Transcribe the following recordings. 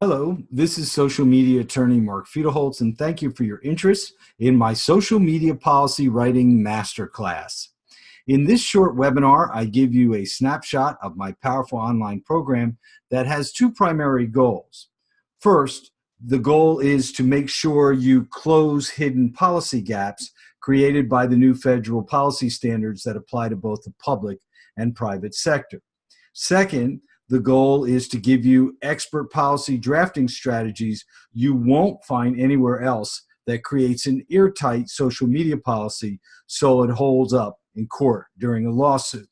Hello, this is social media attorney Mark Fiedelholtz, and thank you for your interest in my social media policy writing masterclass. In this short webinar, I give you a snapshot of my powerful online program that has two primary goals. First, the goal is to make sure you close hidden policy gaps created by the new federal policy standards that apply to both the public and private sector. Second, the goal is to give you expert policy drafting strategies you won't find anywhere else that creates an airtight social media policy so it holds up in court during a lawsuit.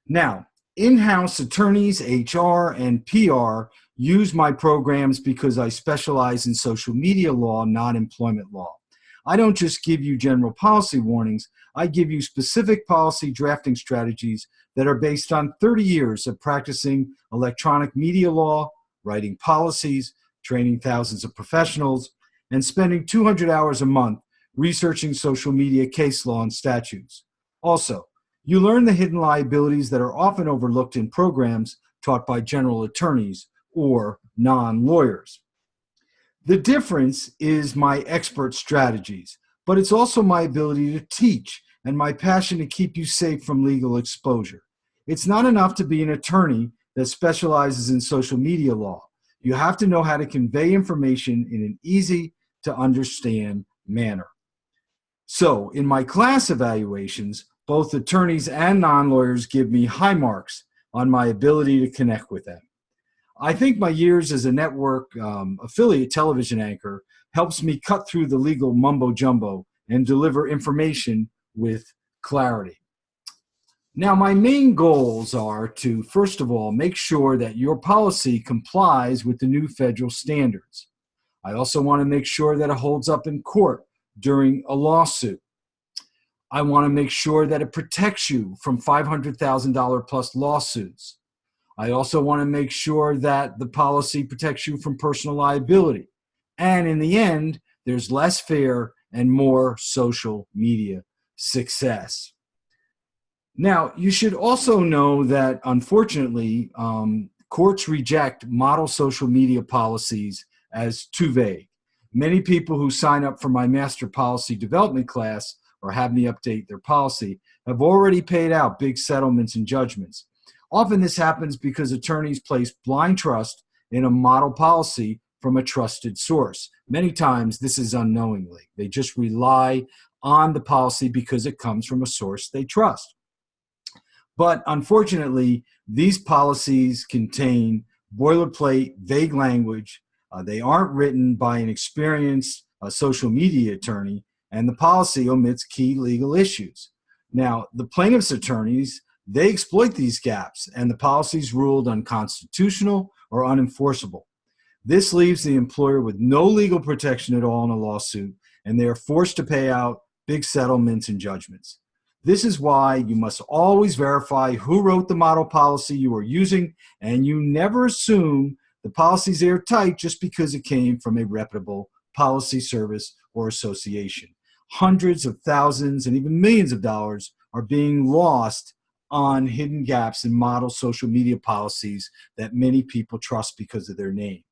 Now, in-house attorneys, HR, and PR use my programs because I specialize in social media law, not employment law. I don't just give you general policy warnings, I give you specific policy drafting strategies that are based on 30 years of practicing electronic media law, writing policies, training thousands of professionals, and spending 200 hours a month researching social media case law and statutes. Also, you learn the hidden liabilities that are often overlooked in programs taught by general attorneys or non-lawyers. The difference is my expert strategies, but it's also my ability to teach and my passion to keep you safe from legal exposure. It's not enough to be an attorney that specializes in social media law. You have to know how to convey information in an easy to understand manner. So in my class evaluations, both attorneys and non-lawyers give me high marks on my ability to connect with them. I think my years as a network affiliate television anchor helps me cut through the legal mumbo-jumbo and deliver information with clarity. Now, my main goals are to, first of all, make sure that your policy complies with the new federal standards. I also want to make sure that it holds up in court during a lawsuit. I want to make sure that it protects you from $500,000 plus lawsuits. I also want to make sure that the policy protects you from personal liability. And in the end, there's less fear and more social media success. Now, you should also know that, unfortunately, courts reject model social media policies as too vague. Many people who sign up for my master policy development class or have me update their policy have already paid out big settlements and judgments. Often this happens because attorneys place blind trust in a model policy from a trusted source. Many times this is unknowingly. They just rely on the policy because it comes from a source they trust. But unfortunately, these policies contain boilerplate, vague language. They aren't written by an experienced social media attorney, and the policy omits key legal issues. Now, the plaintiff's attorneys, they exploit these gaps, and the policies ruled unconstitutional or unenforceable. This leaves the employer with no legal protection at all in a lawsuit, and they are forced to pay out big settlements and judgments. This is why you must always verify who wrote the model policy you are using, and you never assume the policy is airtight just because it came from a reputable policy service or association. Hundreds of thousands and even millions of dollars are being lost on hidden gaps in model social media policies that many people trust because of their name.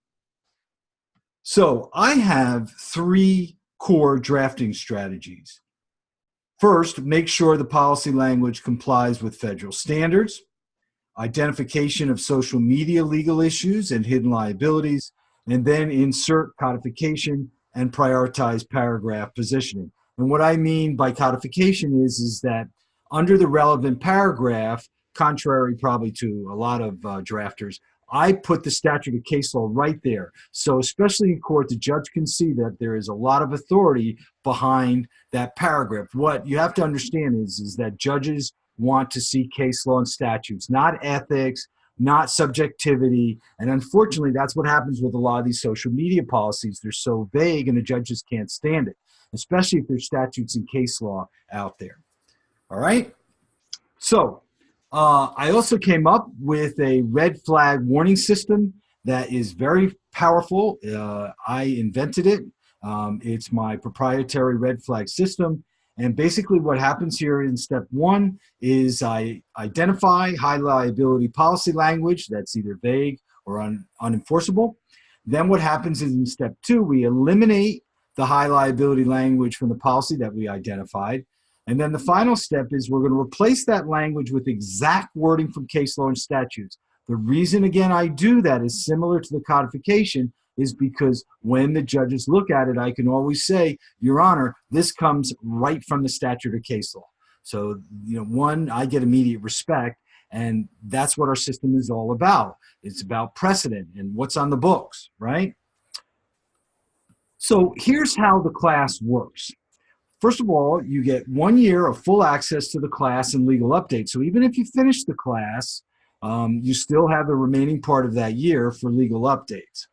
So I have three core drafting strategies. First, make sure the policy language complies with federal standards, identification of social media legal issues and hidden liabilities, and then insert codification and prioritize paragraph positioning. And what I mean by codification is that under the relevant paragraph, contrary probably to a lot of drafters, I put the statute of case law right there. So especially in court, the judge can see that there is a lot of authority behind that paragraph. What you have to understand is that judges want to see case law and statutes, not ethics, not subjectivity. And unfortunately, that's what happens with a lot of these social media policies. They're so vague and the judges can't stand it, especially if there's statutes and case law out there. All right? So I also came up with a red flag warning system that is very powerful. I invented it. It's my proprietary red flag system. And basically what happens here in step one is I identify high liability policy language that's either vague or unenforceable. Then what happens is in step 2, we eliminate the high liability language from the policy that we identified. And then the final step is we're going to replace that language with exact wording from case law and statutes. The reason, again, I do that is similar to the codification is because when the judges look at it, I can always say, Your Honor, this comes right from the statute or case law. So, one, I get immediate respect, and that's what our system is all about. It's about precedent and what's on the books, right? So here's how the class works. First of all, you get 1 year of full access to the class and legal updates. So even if you finish the class, you still have the remaining part of that year for legal updates.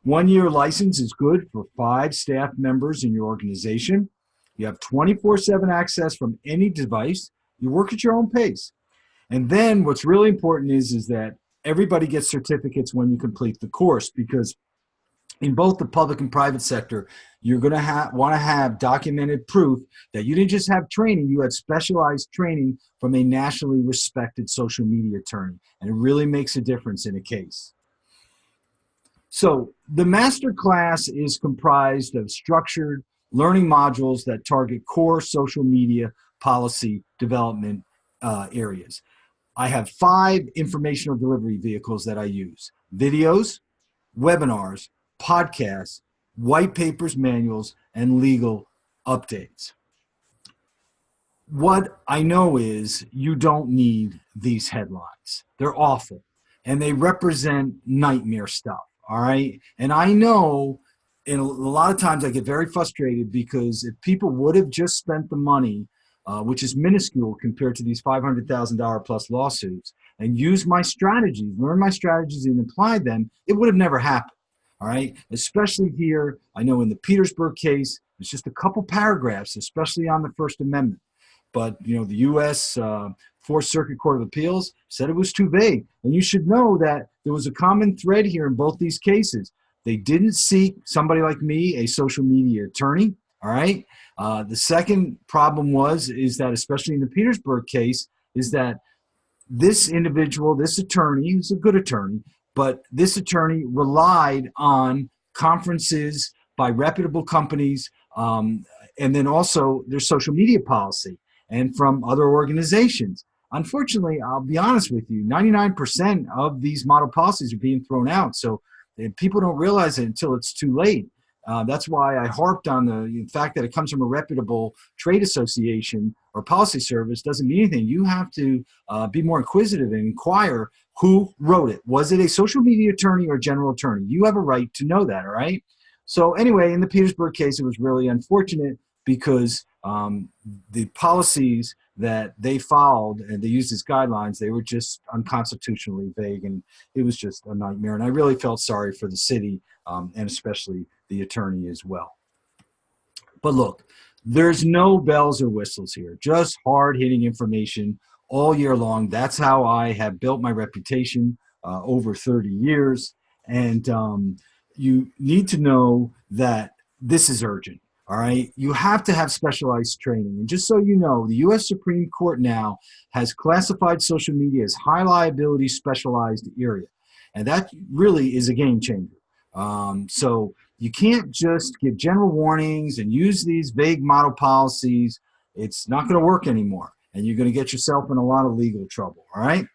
1 year license is good for 5 staff members in your organization. You have 24/7 access from any device. You work at your own pace. And then what's really important is that everybody gets certificates when you complete the course, because in both the public and private sector, you're going to want to have documented proof that you didn't just have training, you had specialized training from a nationally respected social media attorney. And it really makes a difference in a case. So the master class is comprised of structured learning modules that target core social media policy development areas. I have 5 informational delivery vehicles that I use: videos, webinars, podcasts, white papers, manuals, and legal updates. What I know is you don't need these headlines. They're awful, and they represent nightmare stuff, all right? And I know, and a lot of times I get very frustrated because if people would have just spent the money, which is minuscule compared to these $500,000 plus lawsuits, and used my strategies, learned my strategies and applied them, it would have never happened. All right, especially here, I know in the Petersburg case, it's just a couple paragraphs, especially on the First Amendment. But, the U.S. Fourth Circuit Court of Appeals said it was too vague. And you should know that there was a common thread here in both these cases. They didn't seek somebody like me, a social media attorney. All right. The second problem is that, especially in the Petersburg case, is that this individual, this attorney, who's a good attorney, but this attorney relied on conferences by reputable companies, and then also their social media policy and from other organizations. Unfortunately, I'll be honest with you, 99% of these model policies are being thrown out. So people don't realize it until it's too late. That's why I harped on the fact that it comes from a reputable trade association or policy service doesn't mean anything. You have to be more inquisitive and inquire who wrote it. Was it a social media attorney or general attorney? You have a right to know that, all right? So anyway, in the Petersburg case, it was really unfortunate because the policies that they followed and they used as guidelines, they were just unconstitutionally vague, and it was just a nightmare. And I really felt sorry for the city and especially the attorney as well. But look, there's no bells or whistles here, just hard-hitting information all year long. That's how I have built my reputation over 30 years. And you need to know that this is urgent. All right, you have to have specialized training. And just so you know, the U.S. Supreme Court now has classified social media as high liability specialized area. And that really is a game changer. So you can't just give general warnings and use these vague model policies. It's not going to work anymore. And you're going to get yourself in a lot of legal trouble. All right.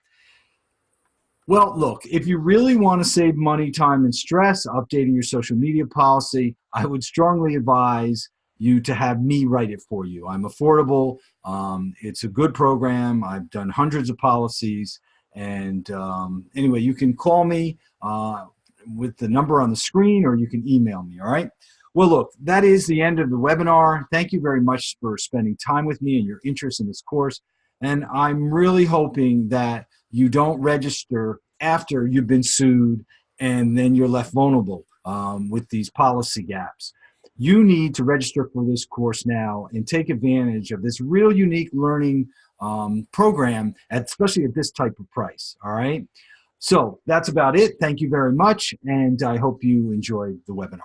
Well, look, if you really want to save money, time, and stress updating your social media policy, I would strongly advise you to have me write it for you. I'm affordable. It's a good program. I've done hundreds of policies. And anyway, you can call me with the number on the screen, or you can email me, all right? Well, look, that is the end of the webinar. Thank you very much for spending time with me and your interest in this course. And I'm really hoping that you don't register after you've been sued and then you're left vulnerable with these policy gaps. You need to register for this course now and take advantage of this real unique learning program, especially at this type of price, all right? So that's about it. Thank you very much, and I hope you enjoyed the webinar.